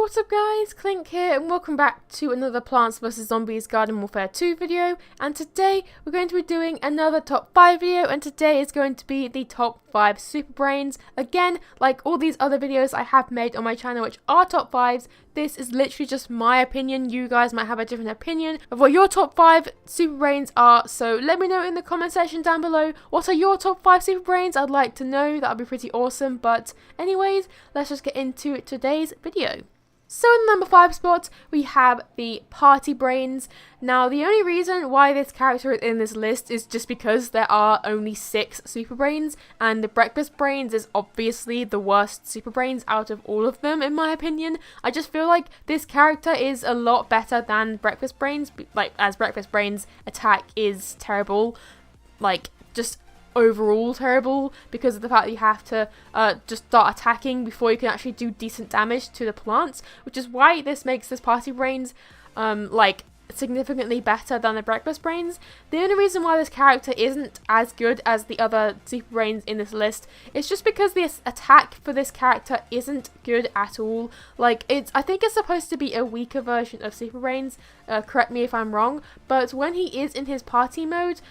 what's up guys, Klink here and welcome back to another Plants vs Zombies Garden Warfare 2 video, and today we're going to be doing another top 5 video, and today is going to be the top 5 Super Brainz. Again, like all these other videos I have made on my channel which are top 5s, this is literally just my opinion. You guys might have a different opinion of what your top 5 Super Brainz are, so let me know in the comment section down below what are your top 5 Super Brainz. I'd like to know, that would be pretty awesome. But anyways, let's just get into today's video. So in the number 5 spot, we have the Party Brainz. Now, the only reason why this character is in this list is just because there are only 6 Super Brainz, and the Breakfast Brainz is obviously the worst Super Brainz out of all of them, in my opinion. I just feel like this character is a lot better than Breakfast Brainz, like, as Breakfast Brainz attack is terrible, like, just overall terrible, because of the fact that you have to just start attacking before you can actually do decent damage to the plants, which is why this makes this Party Brainz like significantly better than the Breakfast Brainz. The only reason why this character isn't as good as the other Super Brainz in this list is just because the attack for this character isn't good at all. Like, I think it's supposed to be a weaker version of Super Brainz, correct me if I'm wrong, but when he is in his party mode,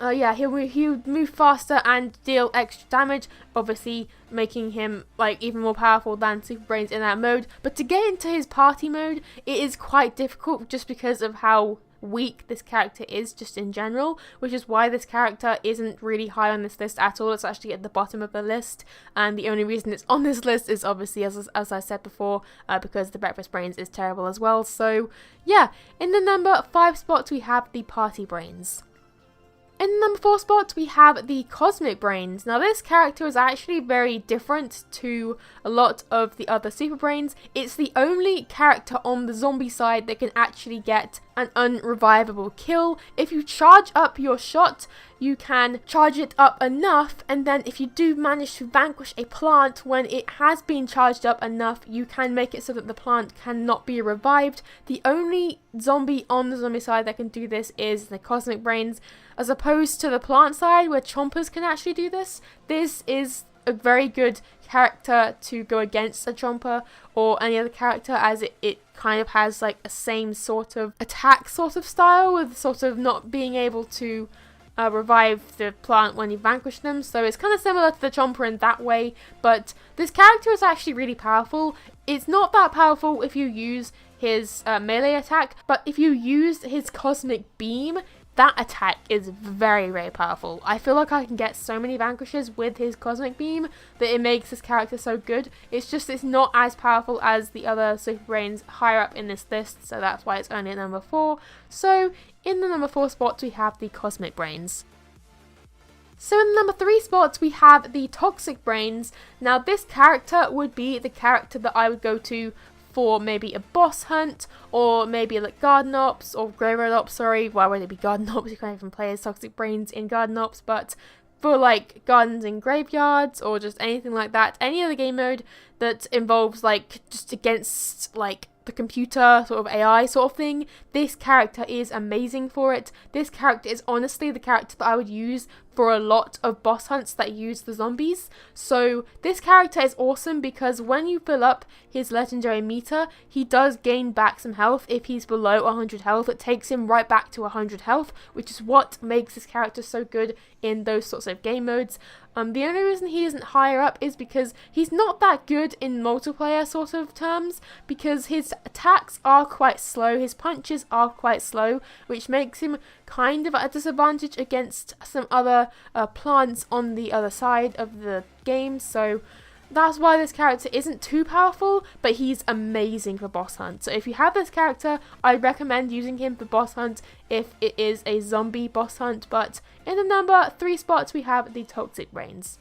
yeah, he'll move faster and deal extra damage, obviously making him like even more powerful than Super Brainz in that mode. But to get into his party mode, it is quite difficult just because of how weak this character is just in general, which is why this character isn't really high on this list at all. It's actually at the bottom of the list, and the only reason it's on this list is obviously, as I said before, because the Breakfast Brainz is terrible as well. So yeah, in the number 5 spot we have the Party Brainz. In the number 4 spot, we have the Cosmic Brainz. Now, this character is actually very different to a lot of the other Super Brainz. It's the only character on the zombie side that can actually get an unrevivable kill. If you charge up your shot, you can charge it up enough, and then if you do manage to vanquish a plant when it has been charged up enough, you can make it so that the plant cannot be revived. The only zombie on the zombie side that can do this is the Cosmic Brainz, as opposed to the plant side where chompers can actually do this. This is a very good character to go against a chomper or any other character, as it kind of has like a same sort of attack sort of style, with sort of not being able to revive the plant when you vanquish them. So it's kind of similar to the chomper in that way, but this character is actually really powerful. It's not that powerful if you use his melee attack, but if you use his Cosmic Beam, that attack is very, very powerful. I feel like I can get so many vanquishes with his Cosmic Beam that it makes this character so good. It's just, it's not as powerful as the other Super Brainz higher up in this list, so that's why it's only at number 4. So in the number 4 spot we have the Cosmic Brainz. So in the number 3 spot we have the Toxic Brainz. Now, this character would be the character that I would go to for maybe a boss hunt, or maybe like garden ops or graveyard ops. Sorry, why would it be garden ops? You can't even play as Toxic Brainz in garden ops, but for like gardens and graveyards or just anything like that, any other game mode that involves like just against like the computer sort of AI sort of thing, this character is amazing for it. This character is honestly the character that I would use for a lot of boss hunts that use the zombies. So this character is awesome because when you fill up his legendary meter, he does gain back some health. If he's below 100 health, it takes him right back to 100 health, which is what makes this character so good in those sorts of game modes. The only reason he isn't higher up is because he's not that good in multiplayer sort of terms, because his attacks are quite slow, his punches are quite slow, which makes him kind of at a disadvantage against some other plants on the other side of the game. So that's why this character isn't too powerful, but he's amazing for boss hunt. So if you have this character, I recommend using him for boss hunt if it is a zombie boss hunt. But in the number 3 spot we have the Toxic Brainz.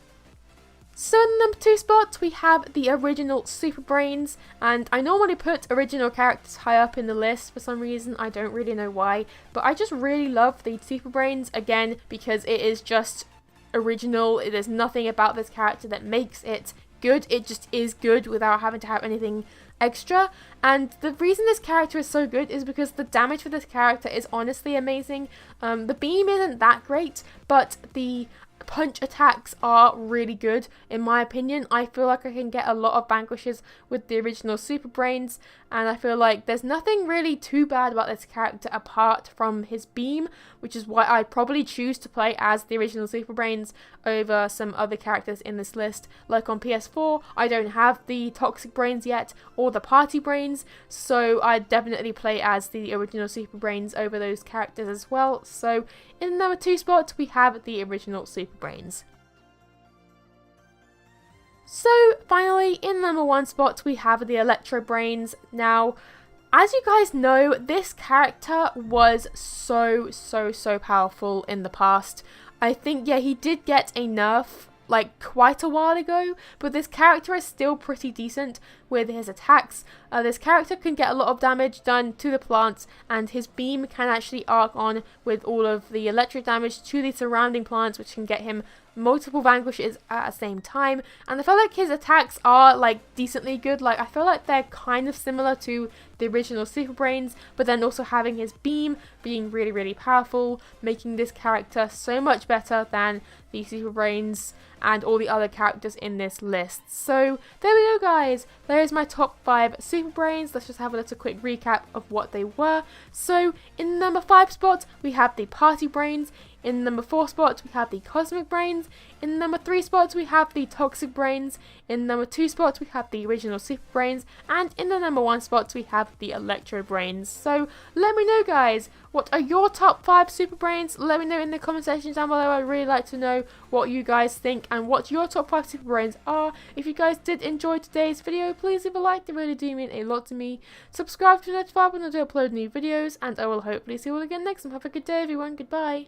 So in the number 2 spot we have the original Super Brainz, and I normally put original characters high up in the list for some reason. I don't really know why, but I just really love the Super Brainz, again because it is just original. There's nothing about this character that makes it good. It just is good without having to have anything extra, and the reason this character is so good is because the damage for this character is honestly amazing. The beam isn't that great, but the punch attacks are really good in my opinion. I feel like I can get a lot of vanquishes with the original Super Brainz, and I feel like there's nothing really too bad about this character apart from his beam, which is why I'd probably choose to play as the original Super Brainz over some other characters in this list. Like on PS4, I don't have the Toxic Brainz yet or the Party Brainz, so I'd definitely play as the original Super Brainz over those characters as well. So in the number 2 spot, we have the original Super Brainz. So finally, in the number 1 spot, we have the Electro Brainz. Now, as you guys know, this character was so powerful in the past. I think, yeah, he did get a nerf like quite a while ago, but this character is still pretty decent with his attacks. This character can get a lot of damage done to the plants, and his beam can actually arc on with all of the electric damage to the surrounding plants, which can get him multiple vanquishes at the same time. And I feel like his attacks are like decently good. Like I feel like they're kind of similar to the original Super Brainz, but then also having his beam being really powerful, making this character so much better than the Super Brainz and all the other characters in this list. So there we go, guys. There is my top 5 Super Brainz. Let's just have a little quick recap of what they were. So in the number 5 spot, we have the Party Brainz. In the number 4 spot, we have the Cosmic Brainz. In the number 3 spot, we have the Toxic Brainz. In the number 2 spot, we have the original Super Brainz. And in the number 1 spot, we have the Electro Brainz. So let me know, guys, what are your top 5 Super Brainz? Let me know in the comment section down below. I'd really like to know what you guys think and what your top 5 Super Brainz are. If you guys did enjoy today's video, please leave a like. They really do mean a lot to me. Subscribe to be notified when I do upload new videos, and I will hopefully see you all again next time. Have a good day, everyone. Goodbye.